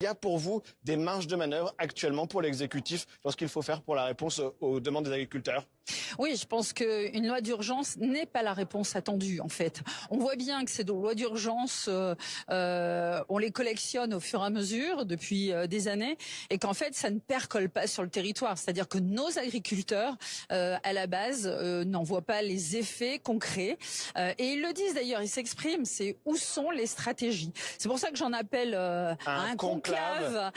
y a pour vous des marges de manœuvre actuellement pour l'exécutif lorsqu'il faut faire pour la réponse aux demandes des agriculteurs? Oui, je pense qu'une loi d'urgence n'est pas la réponse attendue, en fait. On voit bien que ces lois d'urgence, on les collectionne au fur et à mesure depuis des années, et qu'en fait, ça ne percole pas sur le territoire. C'est-à-dire que nos agriculteurs, à la base, n'en voient pas les effets concrets. Et ils le disent d'ailleurs, ils s'expriment, c'est où sont les stratégies. C'est pour ça que j'en appelle à un conclave.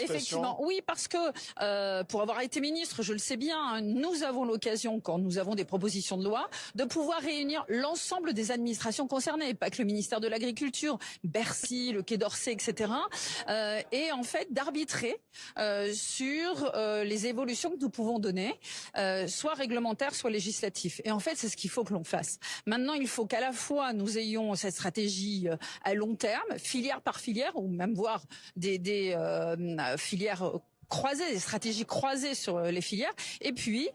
Effectivement, oui, parce que pour avoir été ministre, je le sais bien, hein, nous avons l'occasion, quand nous avons des propositions de loi, de pouvoir réunir l'ensemble des administrations concernées, pas que le ministère de l'Agriculture, Bercy, le Quai d'Orsay, etc. Et en fait d'arbitrer sur les évolutions que nous pouvons donner, soit réglementaires, soit législatives. Et en fait, c'est ce qu'il faut que l'on fasse. Maintenant, il faut qu'à la fois nous ayons cette stratégie à long terme, filière par filière, ou même voir des filières croisées, des stratégies croisées sur les filières, et puis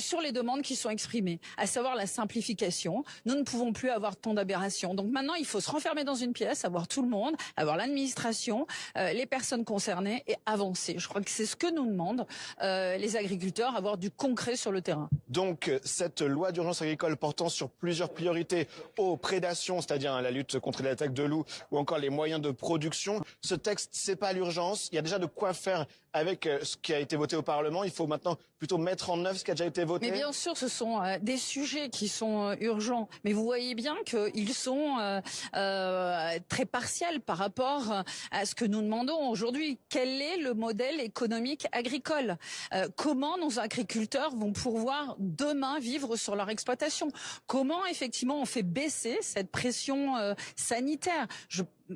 sur les demandes qui sont exprimées, à savoir la simplification. Nous ne pouvons plus avoir tant d'aberrations. Donc maintenant, il faut se renfermer dans une pièce, avoir tout le monde, avoir l'administration, les personnes concernées et avancer. Je crois que c'est ce que nous demandent les agriculteurs, avoir du concret sur le terrain. Donc cette loi d'urgence agricole portant sur plusieurs priorités aux prédations, c'est-à-dire la lutte contre les attaques de loups ou encore les moyens de production, ce texte, c'est pas l'urgence. Il y a déjà de quoi faire avec ce qui a été voté au Parlement. Il faut maintenant plutôt mettre en œuvre ce qui a déjà été voté. Mais bien sûr, ce sont des sujets qui sont urgents. Mais vous voyez bien qu'ils sont très partiels par rapport à ce que nous demandons aujourd'hui. Quel est le modèle économique agricole? Comment nos agriculteurs vont pouvoir demain vivre sur leur exploitation? Comment effectivement on fait baisser cette pression sanitaire?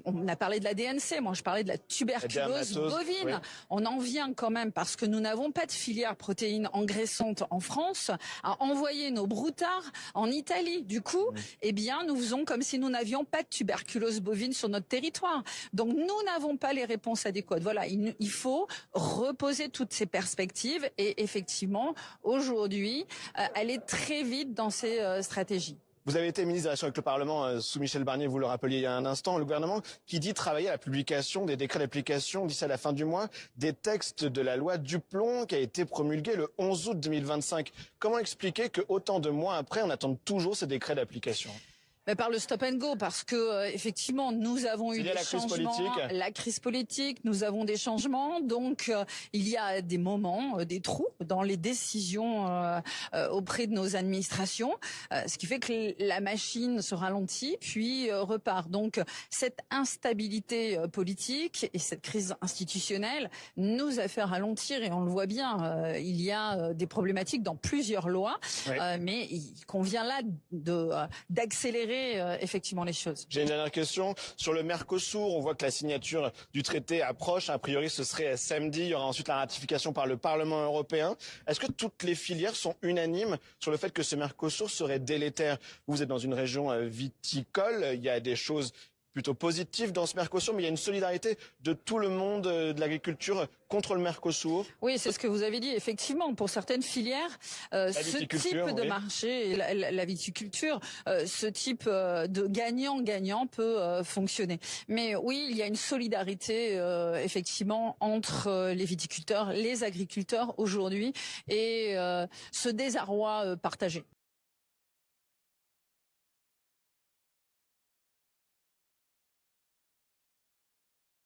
On a parlé de la DNC, moi je parlais de la tuberculose bovine. Oui. On en vient quand même, parce que nous n'avons pas de filière protéines engraissantes en France, à envoyer nos broutards en Italie. Du coup, eh bien, nous faisons comme si nous n'avions pas de tuberculose bovine sur notre territoire. Donc nous n'avons pas les réponses adéquates. Voilà, il faut reposer toutes ces perspectives et effectivement, aujourd'hui, aller très vite dans ces stratégies. Vous avez été ministre des Relations avec le Parlement sous Michel Barnier, vous le rappeliez il y a un instant, le gouvernement qui dit travailler à la publication des décrets d'application d'ici à la fin du mois des textes de la loi Duplon qui a été promulguée le 11 août 2025. Comment expliquer que autant de mois après, on attend toujours ces décrets d'application ? Par le stop and go, parce que effectivement nous avons eu des changements, la crise politique, nous avons des changements, donc il y a des moments, des trous dans les décisions auprès de nos administrations, ce qui fait que la machine se ralentit puis repart. Donc cette instabilité politique et cette crise institutionnelle nous a fait ralentir, et on le voit bien, il y a des problématiques dans plusieurs lois, oui. Mais il convient là d'accélérer effectivement les choses. J'ai une dernière question sur le Mercosur. On voit que la signature du traité approche. A priori, ce serait samedi. Il y aura ensuite la ratification par le Parlement européen. Est-ce que toutes les filières sont unanimes sur le fait que ce Mercosur serait délétère? Vous êtes dans une région viticole. Il y a des choses plutôt positives dans ce Mercosur, mais il y a une solidarité de tout le monde de l'agriculture contre le Mercosur. Oui, c'est ce que vous avez dit. Effectivement, pour certaines filières, ce type de marché, la viticulture, ce type de gagnant-gagnant peut fonctionner. Mais oui, il y a une solidarité effectivement entre les viticulteurs, les agriculteurs aujourd'hui, et ce désarroi partagé.